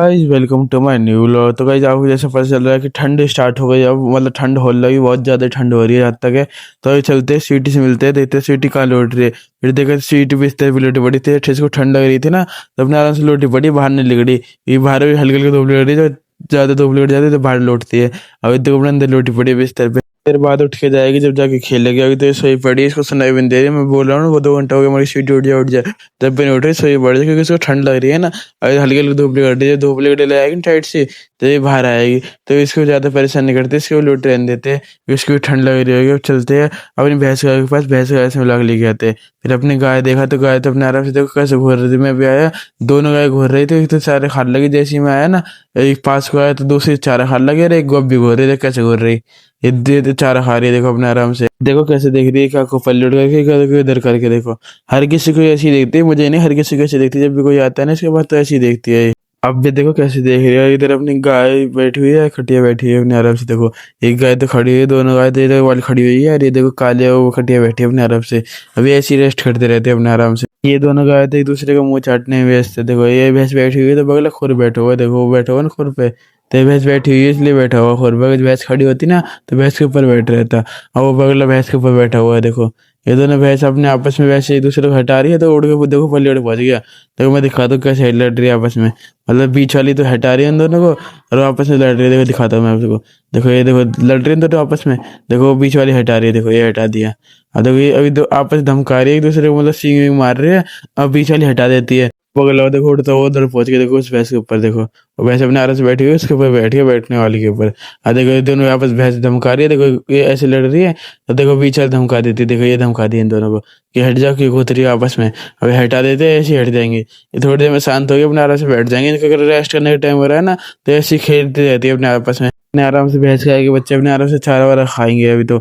Guys welcome to my new vlog. तो guys आपको जैसे पता चल रहा है कि ठंड स्टार्ट हो गई। अब मतलब ठंड हो लगी, बहुत ज़्यादा ठंड हो रही है रात तक है। तो अभी चलते हैं स्वीटी से मिलते हैं, देखते हैं स्वीटी कहाँ लौट रही है। फिर देखा स्वीटी बिस्तर पे लोटी पड़ी थी, अच्छे से ठंड लग रही थी ना, तो अपने आराम से लोटी पड़ी, बाहर नहीं लिगड़ी। ये बाहर भी हल्की हल्की धूप लग रही है, जब ज़्यादा धूप लग जाती है तो बाहर लौटती है। अभी देखो अपने अंदर लोटी पड़ी है बिस्तर पे। देर बाद उठ के जाएगी जब जाके खेलेगी। अभी तो ये सोई पड़ी है, इसको सुनाई भी नहीं दे रही। मैं बोल रहा हूँ ना, वो 2 घंटा हो गया हमारी स्वीटी उठ जाए उठ जाए, जब भी नहीं उठ रही सोई पड़ जाए, क्योंकि उसको ठंड लग रही है ना। अभी हल्की हल्की धूप निकल रही है, धूप निकल ले आएगी टाइट से तो ये बाहर आएगी, तो इसको ज़्यादा परेशान नहीं करते, इसको लोट रहने देते हैं, क्योंकि इसको भी ठंड लग रही होगी। अब चलते हैं अपनी भैंस गाय के पास, भैंस गाय से मिला के लेके आते हैं। फिर अपनी गाय देखा तो गाय तो अपने आराम से देखो कैसे घूर रही थी। मैं भी आया, दोनों गाय घूर रही थी, एक तो चारे खाने लगी। जैसे ही मैं आया ना, एक पास को आया तो दूसरी चारा खाने लगी, और एक गोब भी घूर रही थी, कैसे घूर रही ये चारा खा रही है। देखो अपने आराम से, देखो कैसे देख रही है, क्या को पल्ली उड़ करके इधर करके। देखो हर किसी को ऐसी देखती है, मुझे नहीं, हर किसी को ऐसी देखती है। जब भी कोई आता है ना इसके बाद तो ऐसी देखती है। अब भी देखो कैसे देख रही है। इधर अपनी गाय बैठी हुई है, खटिया बैठी है अपने आराम से। देखो एक गाय तो खड़ी हुई है, दोनों गाय तो इधर वाली खड़ी हुई है, और ये देखो काले वो खटिया बैठी है अपने आराम से। अभी ऐसी रेस्ट करते रहते हैं अपने आराम से। ये दोनों गाय तो एक दूसरे का मुंह चाटने में व्यस्त है। देखो ये भैंस बैठी हुई है तो बगल खुर बैठा हुआ है, देखो वो बैठा हुआ ना खुर पे, तो भैंस बैठी हुई है इसलिए बैठा हुआ खुर पे। भैंस खड़ी होती ना तो भैंस के ऊपर बैठ रहता, और वो बगला भैंस के ऊपर बैठा हुआ है। देखो ये दोनों भैंस अपने आपस में वैसे एक दूसरे को हटा रही है, तो उड़ के देखो पल्ली उड़ पहुंच गया। देखो मैं दिखा दूँ कैसे लड़ रही है आपस में, मतलब बीच वाली तो हटा रही है उन दोनों को, और वो आपस में लड़ रही है। देखो दिखाता हूँ मैं आपको, देखो ये देखो लड़ रही है दोनों आपस में। देखो वो बीच वाली हटा रही है, देखो ये हटा दिया। अब देखो ये अभी दो आपस में धमका रही है एक दूसरे को, मतलब सींग वींग मार रही है, अब बीच वाली हटा देती है। बगल वाला देखो उड़ता हुआ उधर पहुंच गया, देखो उस भैंस के ऊपर। देखो वो भैंस अपने आराम से बैठी हुई है, उसके ऊपर बैठ गया, बैठने वाली के ऊपर। अब देखो ये दोनों आपस भैंस धमका रही है, देखो ये ऐसे लड़ रही है, तो देखो बीच वाली धमका देती है। देखो ये धमका दी इन दोनों को कि हट जाओ, कि कूद रही है आपस में। अभी हटा देते हैं, ऐसे ही हट जाएंगे। ये थोड़ी देर में शांत हो गए, अपने आराम से बैठ जाएंगे। इनका अगर रेस्ट करने का टाइम हो रहा है ना, तो ऐसे ही खेलती रहती है अपने आपस में। अपने आराम से भैंस खाएगी, बच्चे अपने आराम से चारा वारा खाएंगे। अभी तो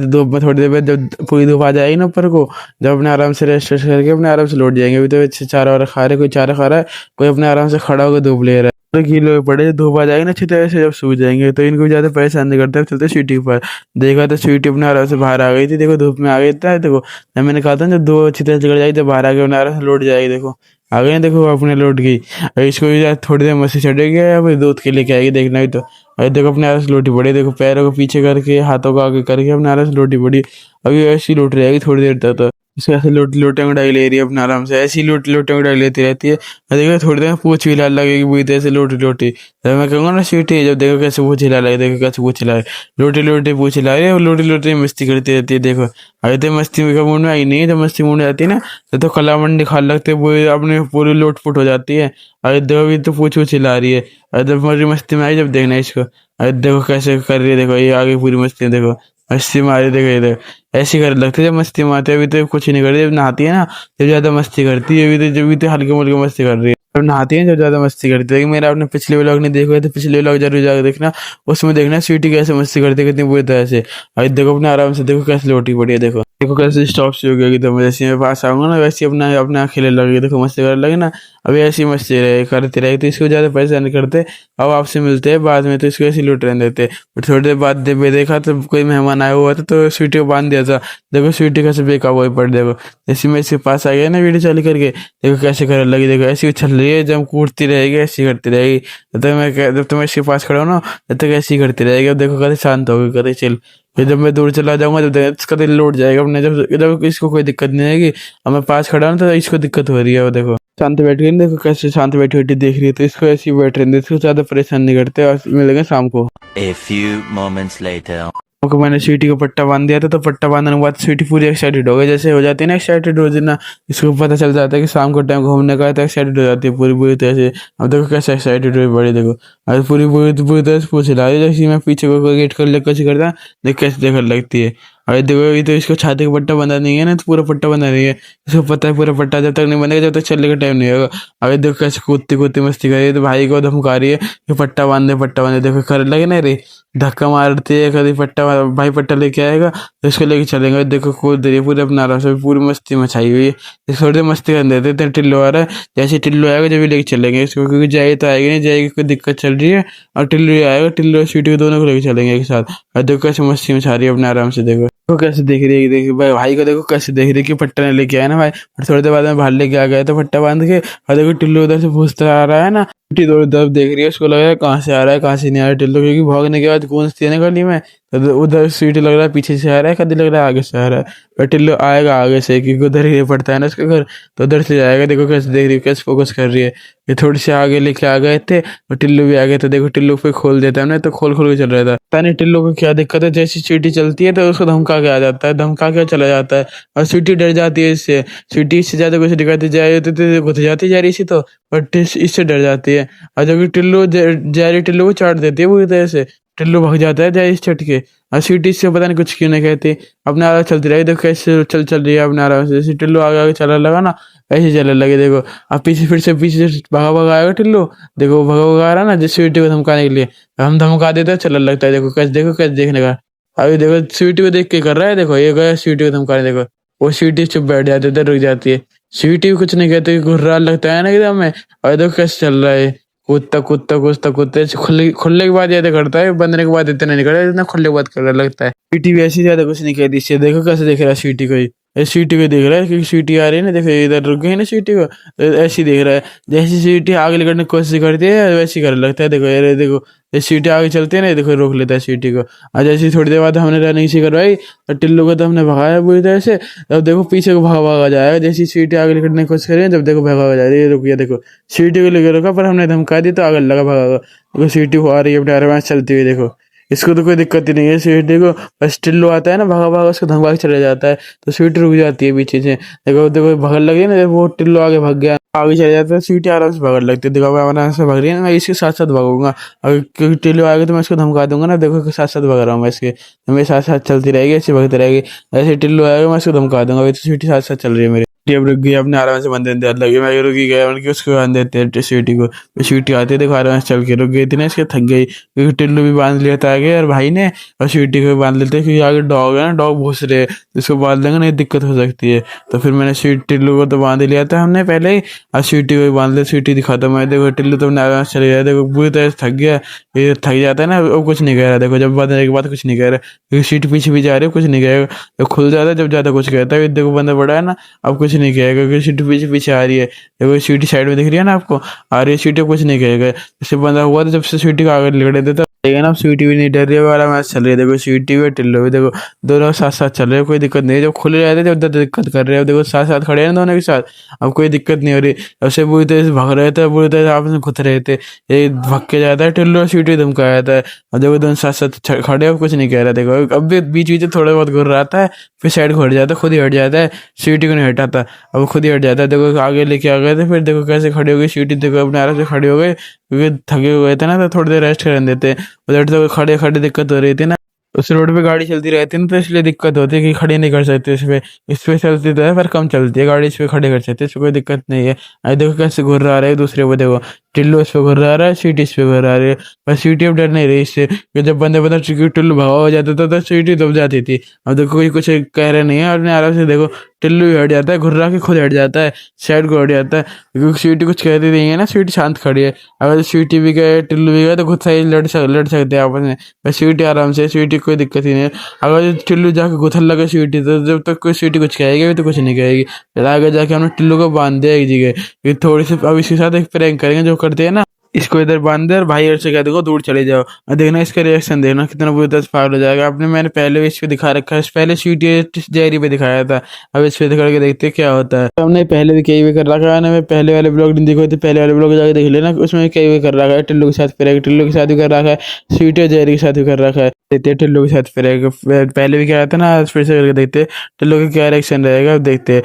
धूप में थोड़ी देर बाद जब पूरी धूप आ जाएगी ना ऊपर को, जब अपने आराम से रेस्ट वेस्ट करके अपने आराम से लौट जाएंगे। अभी तो अच्छे चारा वारा खा रहे, कोई चारा खा रहा है, कोई अपने आराम से खड़ा होकर धूप ले रहा है। किलो पड़े धूप आ जाएगी ना अच्छी तरह से, जब सूख जाएंगे तो इनको ज्यादा परेशान नहीं करते। अब चलते स्वीटी के पास, देखा तो स्वीटी अपने आराम से बाहर आ गई थी। देखो धूप में आ गई था। देखो जब मैंने कहा था जब धूप अच्छी तरह से जल जाएगी तो बाहर आ गए, अपने आराम से लौट जाएगी। देखो आ गई, देखो अपने लौट गई। अब इसको भी थोड़ी देर मस्ती चढ़ेगी, या फिर दूध के लेके आएगी, देखना भी तो। अरे देखो अपने आराम से लोटी पड़ी, देखो पैरों को पीछे करके हाथों को आगे करके अपने आराम से लोटी पड़ी। अभी ऐसी लोट रहेगी थोड़ी देर तक, तो इसको ऐसे लोटे उड़ाई ले रही है अपने आराम से, ऐसी लोटे उड़ाई लेती रहती है। और देखो थोड़ी देर में पूछ भी हिलाने लगेगी बुरी तरह से, लोटी लोटी। जब मैं कहूँगा ना स्वीटी, जब देखो कैसे पूछ हिला लगे, देखो कैसे पूछ हिला लोटी लोटी पूछ हिला रही है, और लोटी लोटी मस्ती करती रहती है। देखो अभी तो मस्ती का मूड में आई नहीं है, जब मस्ती मूड में आती है ना तो कला मंडी खा लगते पूरी अपने पूरी लोटपुट हो जाती है। अरे देखो अभी तो पूछ पूछ हिला रही है। अरे जब मेरी मस्ती में आई, जब देखना इसको। अरे देखो कैसे कर रही है, देखो ये आगे पूरी मस्ती में, देखो मस्ती मारी, देखो ये देखो ऐसी कर लगती है जब मस्ती मारते। अभी तो कुछ नहीं करती, जब नहाती है ना जब ज्यादा मस्ती करती है। अभी तो हल्के मुल्के मस्ती कर रही है जब नहाती है, जब ज्यादा मस्ती करती है। लेकिन मेरा आपने पिछले व्लॉग नहीं देखा है तो पिछले व्लॉग जरूर जाकर देखना, उसमें देखना स्वीटी कैसे मस्ती करती है, कितनी बुरी तरह से। अभी देखो अपने आराम से, देखो कैसे लोटी पड़ी है। देखो देखो कैसे स्टॉप से हो गया, तो मैं जैसे मैं पास आऊंगा ना वैसे अपना अपना खेलने लगे, देखो मस्ती करने लगे ना। अभी ऐसी मस्ती रहे करते रहे तो इसको ज्यादा परेशान नहीं करते। अब आपसे मिलते हैं बाद में, तो इसको ऐसे लूट रहने देते। फिर थोड़ी देर बाद देखा तो कोई मेहमान आया हुआ था, तो स्वीटी को बांध दिया था। देखो स्वीटी कैसे बेकाबू हुई पड़, देखो जैसे मैं इसके पास आ गया ना वीडियो चालू करके, देखो कैसे करने लगी। देखो ऐसी उछल रही है, जब कूदती रहेगी ऐसी करती रहेगी। जब तक मैं इसके पास खड़ा हूँ ना तब तक ऐसी करती रहेगी। अब देखो कैसे शांत होगी, कैसे चिल। फिर जब मैं दूर चला जाऊंगा जब इसका दिल लौट जाएगा अपने, जब जब इसको कोई दिक्कत नहीं आएगी। अब मैं पास खड़ा हूँ तो इसको दिक्कत हो रही है। वो देखो शांत बैठ गई, देखो कैसे शांत बैठी बैठी देख रही है, तो इसको ऐसी बैठ रही है, इसको ज्यादा परेशान नहीं करते। और मिलेंगे शाम को। A few moments later. को मैंने स्वीटी को पट्टा बांध दिया था, तो पट्टा बांधने के बाद स्वीटी पूरी एक्साइटेड हो गई, जैसे हो जाती है ना एक्साइटेड रोज ना। इसको पता चल जाता है कि शाम को टाइम घूमने का है, तो एक्साइटेड हो जाती है पूरी पूरी तरह से। अब देखो कैसे एक्साइटेड हुई बड़ी, देखो अब पूरी पूरी तरह से पूछ रहा है, जैसे मैं पीछे को गेट कर ले कैसे करता, देख कैसे देखने लगती है। अरे देखो अभी तो इसको छाती का पट्टा बंधा नहीं है ना, तो पूरा पट्टा बंधा नहीं है। इसको पता है पूरा पट्टा जब तक नहीं बनेगा जब तक चलने का टाइम नहीं होगा। अभी देखो कैसे कूदती कूदती मस्ती कर रही है, तो भाई को धमका रही है कि पट्टा बांध दे पट्टा बांध दे। देखो कर लगे ना रे, धक्का मारती है कभी पट्टा, भाई पट्टा लेके आएगा तो इसको लेके चलेंगे। देखो कूद रही है पूरे अपना आराम से, पूरी मस्ती मचाई हुई है। थोड़ी देर मस्ती कर देते हैं, टिल्लो आ रहा है, जैसे टिल्लो आएगा जब भी लेके चलेंगे इसको, क्योंकि जाएगी तो आएगी नहीं, जाएगी कोई दिक्कत चल रही है। और टिल्लो आएगा, टिल्लो स्वीटी को दोनों को लेके चलेंगे एक साथ। और देखो कैसे मस्ती मचा रही है अपने आराम से। देखो वो कैसे देख रही है, देखिए भाई, भाई को देखो कैसे देख रही है कि फट्टा ने लेके आया ना भाई। फिर थोड़ी देर बाद में बाहर लेके आ गए तो फट्टा बांध के, और देखो टिल्लू उधर से पूछता आ रहा है ना, टी इधर उधर देख रही है, उसको लग रहा है कहाँ से आ रहा है कहाँ से नहीं आ रहा है टिल्लू, क्योंकि भागने के बाद गूंजती है ना गली में। तो उधर सीटी लग रहा है पीछे से आ रहा है, कभी लग रहा है आगे से आ रहा है, पर टिल्लू आएगा आगे से, क्योंकि उधर ही पड़ता है ना उसका घर, तो उधर से जाएगा। देखो कैसे देख रही है, कैसे फोकस कर रही है। ये थोड़ी सी आगे लेके आ गए थे और टिल्लू भी आ गए, तो देखो टिल्लू पे खोल देता है हमने, तो खोल खोल के चल रहा था। पता नहीं टिल्लू को क्या दिक्कत है, जैसी चींटी चलती है तो उसको धमका के आ जाता है, धमका के चला जाता है, और चींटी डर जाती है इससे। चींटी इससे ज्यादा कुछ दिखाती जाए तो घुस जाती जा रही सी, तो बट इससे डर जाती है। और जबकि टिल्लू जहरी टिल्लू को चाट देती है पूरी तरह से, टिल्लू भाग जाता है जहरी से चट के। और सीटी से पता नहीं कुछ क्यों नहीं कहती, अपने आराम चलती रही, देखो कैसे चल रही है अपने आराम से, जैसे टिल्लू आगे आगे चलने लगा ना, ऐसे चलने लगे। देखो अब पीछे फिर से पीछे से भागा भगा आएगा टिल्लू, देखो भगा भगा रहा ना जिस सीटी को धमकाने के लिए, हम धमका देते हैं चलने लगता है। देखो कैसे देखने का, अभी देखो सीटी को देख के कर रहा है, देखो ये गया सीटी को धमकाने, देखो वो सीटी चुप बैठ जाती है, रुक जाती है। सीटी भी कुछ नहीं कहते, घुर्रा लगता है ना एकदम में। और देखो कैसे चल रहा है, कूदता कूदता कूदता कूदते, खुलने के बाद ज्यादा करता है, बंदने के बाद इतना नहीं करता जितना खुलने के बाद करने लगता है। सीटी भी ऐसी ज्यादा कुछ नहीं कहती इससे, देखो कैसे देख रहा है सीटी को, ये सीटी को देख रहा है, क्योंकि सीटी आ रही है ना, देखो इधर रुक गई ना सीटी को, तो ऐसी देख रहा है। जैसी सीटी आगे निकलने की कोशिश करती है वैसी करने लगता है, देखो ये देखो, ये सीटी आगे चलती है ना, देखो रोक लेता है सीटी को। और जैसे थोड़ी देर बाद हमने रनिंग सी करवाई, तो टिल्लू को तो हमने भगाया पूरी तरह से, तब देखो पीछे को भागा भागा जाएगा, जैसी सीटी आगे निकलने की कोशिश करें जब देखो भागा भागा जा रही है, रुक गया, देखो सीटी को लेकर रुका, पर हमने धमका दी तो आगे लगा भागा। देखो सीटी वो आ रही है अपने आराम से चलती हुई, देखो इसको तो कोई दिक्कत ही नहीं है सीटी को, बस टिल्लू आता है ना भागा भागा उसको धमका के चला जाता है, तो सीटी रुक जाती है पीछे से। देखो देखो भगल लगी ना, वो टिल्लू आगे भाग गया, आगे चले जाता है, सीटी आराम से भगड़ लगती है। देखो मैं आराम से भाग रही है ना, मैं इसके साथ साथ भागूंगा, अगर क्योंकि टिल्लू आएगा तो मैं इसको धमका दूंगा ना, देखो साथ साथ भाग रहा हूँ मैं इसके, तो मेरे साथ साथ चलती रहेगी, ऐसे भागती रहेगी। ऐसे टिल्लू आएगा मैं इसको धमका दूंगा, अभी तो सीटी साथ साथ चल रही है मेरी। अब रुक गई, अपने आराम से बंदे अंदर लगी, मैं रुकी गया उनकी, उसको बांध देते हैं सीटी को। सीटी आती है, देखो आराम से चल के रुक गई थी ना, इसके थक गई, क्योंकि टिल्लू भी बांध लिया था आगे और भाई ने, और सीटी को भी बांध लेते हैं, क्योंकि आगे डॉग है ना, डॉग घुस रहे, इसको बांध देंगे नहीं दिक्कत हो सकती है। तो फिर मैंने टिल्लू को तो बांध लिया था हमने पहले ही, और सीटी को भी बांध लिया, सीटी दिखाता मैं, देखो टिल्लू तो अपने आराम से चले गया, देखो पूरी तरह से थक गया, ये थक जाता है ना वो कुछ नहीं कह रहा, देखो जब बांधने के बाद कुछ नहीं कह रहा, क्योंकि सीट पीछे भी जा रही है, कुछ नहीं कहेगा, जब खुल जाता है जब ज्यादा कुछ कहता है, देखो बंदा बड़ा है ना, अब कुछ नहीं कहेगा, क्योंकि सीट पीछे पीछे आ रही है, देखो सीटी साइड में दिख रही है ना आपको, आ रही है सीटी, कुछ नहीं कहेगा। जैसे बंदा हुआ तो जब से सीटी को आगे निकले देता, लेकिन अब सीटी भी नहीं डर रही है, वाला मैच चल रही है, देखो सीटी भी टिल्लो भी, देखो दोनों साथ साथ चल रहे हैं, कोई दिक्कत नहीं है। जब खुले रहते थे उधर दिक्कत कर रहे हैं, देखो साथ साथ खड़े हैं दोनों के साथ, अब कोई दिक्कत नहीं हो रही। अब से पूरी तरह से भाग रहे थे, पूरी तरह से आपस में खुद रहे थे, ये भाग के जाता है टिल्लो, सीटी धमका जाता है, और देखो दोनों साथ साथ खड़े हो, कुछ नहीं कह रहा, देखो अब भी बीच बीच में थोड़ा बहुत घुर रहा था, फिर साइड को हट जाता है, खुद ही हट जाता है, सीटी को नहीं हटाता, अब खुद ही हट जाता है। देखो आगे लेके आ गए थे, फिर देखो कैसे खड़ी हो गई सीटी, देखो अपने आराम से खड़ी हो गई, क्योंकि थके हुए थे ना, तो थोड़ी देर रेस्ट करने देते, उधर तो खड़े खड़े दिक्कत हो रही थी ना, उस रोड पे गाड़ी चलती रहती है ना, तो इसलिए दिक्कत होती है कि खड़े नहीं कर सकते इस पे चलती तो है पर कम चलती है गाड़ी, इस पे खड़े कर सकते हैं, इसमें कोई दिक्कत नहीं है। अरे देखो कैसे घुर रहा है दूसरे को, देखो टिल्लू इस पे घुर रहा है, सीटी इस पे घुर रहा है, पर सीटी अब डर नहीं रही इससे, कि जब बंदे बंदा टिल्लू भगा हो जाता था तो सीटी दब जाती थी। अब देखो कोई कुछ कह रहे नहीं है, अपने आराम से देखो टिल्लू भी हट जाता है, घुर्रा के खुद हट जाता है, साइड को हट जाता है, क्योंकि सीटी कुछ कहती नहीं है ना, सीटी शांत खड़ी है। अगर सीटी भी गए टिल्लू भी गए तो खुद सही लड़ सकते हैं आपस में, पर सीटी आराम से, सीटी कोई दिक्कत ही नहीं है। अगर टिल्लू जाके गुथल लगे सीटी, तो जब तक कोई सीटी कुछ कहेगी तो कुछ नहीं कहेगी, फिर आगे जाके हमने टिल्लू को बांध दिया एक जगह, फिर थोड़ी सी अब इसके साथ एक प्रैंक करेंगे जो करते हैं ना, इसको इधर बांध दे और भाई और से कह देखो दूर चले जाओ, और देखना इसका रिएक्शन, देखना कितना बुरी तरह से पागल हो जाएगा। आपने मैंने पहले भी इस पे दिखा रखा है, पहले सीटी जहरी पे दिखाया था, अब इस पे दिखा के देखते क्या होता है। हमने पहले भी कई भी कर रखा है ना, मैं पहले वाले ब्लॉग नहीं देखो, तो पहले वाले ब्लॉग जाके देख लेना, उसमें कई भी कर रखा है, टिल्लू के साथ फिर टिल्लू के साथ भी कर रखा है, सीटी और जहरी के साथ भी कर रखा है, देखते टिल्लू के साथ फिर पहले भी क्या था ना, फिर से करके देखते टिल्लू का क्या रिएक्शन रहेगा, देखते।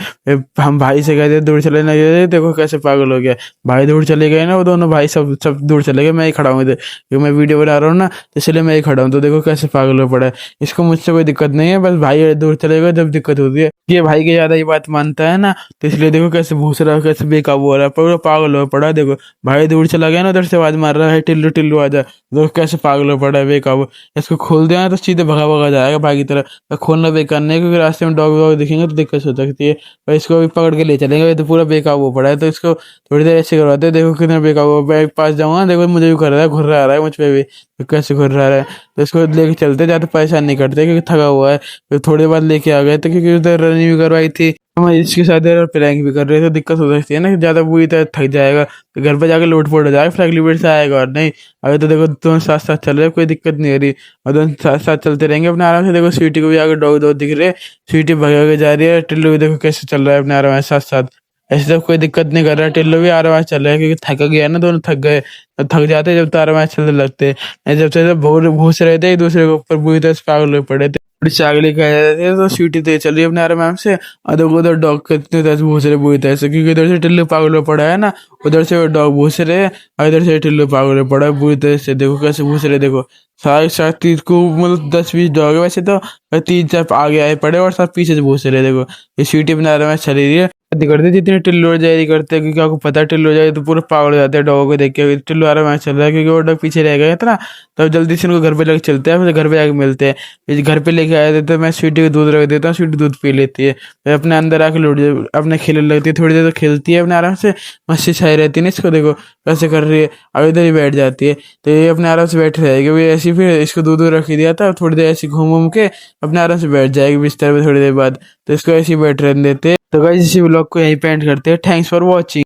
हम भाई से कहते दूर चले ना, देखो कैसे पागल हो गया, भाई दूर चले गए ना, वो दोनों भाई सब सब दूर चले गए, मैं ही खड़ा हूँ इधर, क्योंकि मैं वीडियो बना रहा हूँ ना, तो इसलिए मैं ही खड़ा हूँ, तो देखो कैसे पागल हो पड़ा है। इसको मुझसे कोई दिक्कत नहीं है, बस भाई दूर चले गए जब दिक्कत होती है, ये भाई के ज्यादा ही बात मानता है ना, तो इसलिए देखो कैसे भूस रहा है, कैसे बेकाबू हो रहा है, पूरा पागल हो पड़ा है। देखो भाई दूर चला गया ना, उधर से आवाज मार रहा है टिल्लू टिल्लू आजा, देखो कैसे पागल हो पड़ा है बेकाबू। इसको खोल दिया तो सीधे भगा भगा जाएगा भाई की तरफ, तो खोलना बेकार नहीं है, क्योंकि रास्ते में डॉग वॉग दिखेंगे तो दिक्कत हो सकती है, पर इसको भी पकड़ के ले चलेंगे, तो पूरा बेकाबू हो पड़ा है, तो इसको थोड़ी देर ऐसे करवाते हैं, देखो कितना बेकाबू पास जाऊंगा, देखो मुझे भी कर रहा है, घुर रहा है मुझ पे भी, तो कैसे घुर रहा है। तो इसको लेके चलते, ज़्यादा परेशान नहीं करते क्योंकि थका हुआ है। फिर थोड़ी बाद लेके आ गए थे क्योंकि उधर रनिंग भी करवाई थी, हम इसके साथ यार प्रैंक भी कर रहे थे, दिक्कत हो सकती है ना कि ज़्यादा बुरी तरह थक जाएगा, तो घर पे जाके लोट पोट हो जाएगा, फिर अगली बार से आएगा और नहीं। अगर तो देखो दोनों साथ साथ चल रहे, कोई दिक्कत नहीं हो रही, और दोनों साथ साथ चलते रहेंगे अपने आराम से। देखो स्वीटी को भी आगे डॉग दो दिख रहे, स्वीटी भगा के जा रही है, टिल्लू भी देखो कैसे चल रहा है अपने आराम से साथ साथ। ऐसे तो कोई दिक्कत नहीं कर रहा, टिल्लू भी आराम से चल रहा है क्योंकि थक गया ना, दोनों थक गए, तो थक जाते जब तो आराम से चलने लगते हैं। जब से घुस रहे थे एक दूसरे के ऊपर, बुरी तरह से पागल हुए पड़े थे, थोड़ी चागली कह रहे थे, तो स्वीटी तो चल रही है अपने आराम से, और देखो उधर डॉग कितनी तरह से घुस रहे बुरी तरह से, क्योंकि इधर से टिल्लू पागल हुआ पड़ा है ना, उधर से वो डॉग घुस रहे हैं, और इधर से टिल्लू पागल हुआ पड़ा है बुरी तरह से। देखो कैसे घुस रहे, देखो सारे साथ 30 को मतलब 10-20 डॉग है वैसे तो, पर 3-4 आगे आए पड़े और सब पीछे से घुस रहे। देखो ये स्वीटी अपने आराम से चली रही है, करते जितने टिल्लू हो जाए करते हैं, क्योंकि आपको पता है टिल्लू हो जाए तो पूरा पागल हो जाते हैं डॉगों को देख के। टिल्लू आराम से चल रहा है क्योंकि वो डॉग पीछे रह गया था ना, तो जल्दी से उनको घर पे लेके चलते हैं, फिर घर पे जाके मिलते हैं। फिर घर पे लेके आए थे तो मैं स्वीटी को दूध रख देता हूँ, स्वीटी दूध पी लेती है, फिर अपने अंदर आके लौट अपने खेलने लगती है, थोड़ी देर तो खेलती है अपने आराम से, मस्ती छाई रहती है ना। इसको देखो कैसे कर रही है, अब इधर ही बैठ जाती है, तो ये अपने आराम से बैठ रहेगी। वो ऐसे ही फिर इसको दूध रख दिया था, थोड़ी देर ऐसे घूम घूम के अपने आराम से बैठ जाएगी बिस्तर पे थोड़ी देर बाद, तो इसको ऐसे ही बैठ रहने देते हैं। तो गाइस इसी व्लॉग को यहीं पे एंड करते हैं। Thanks for watching.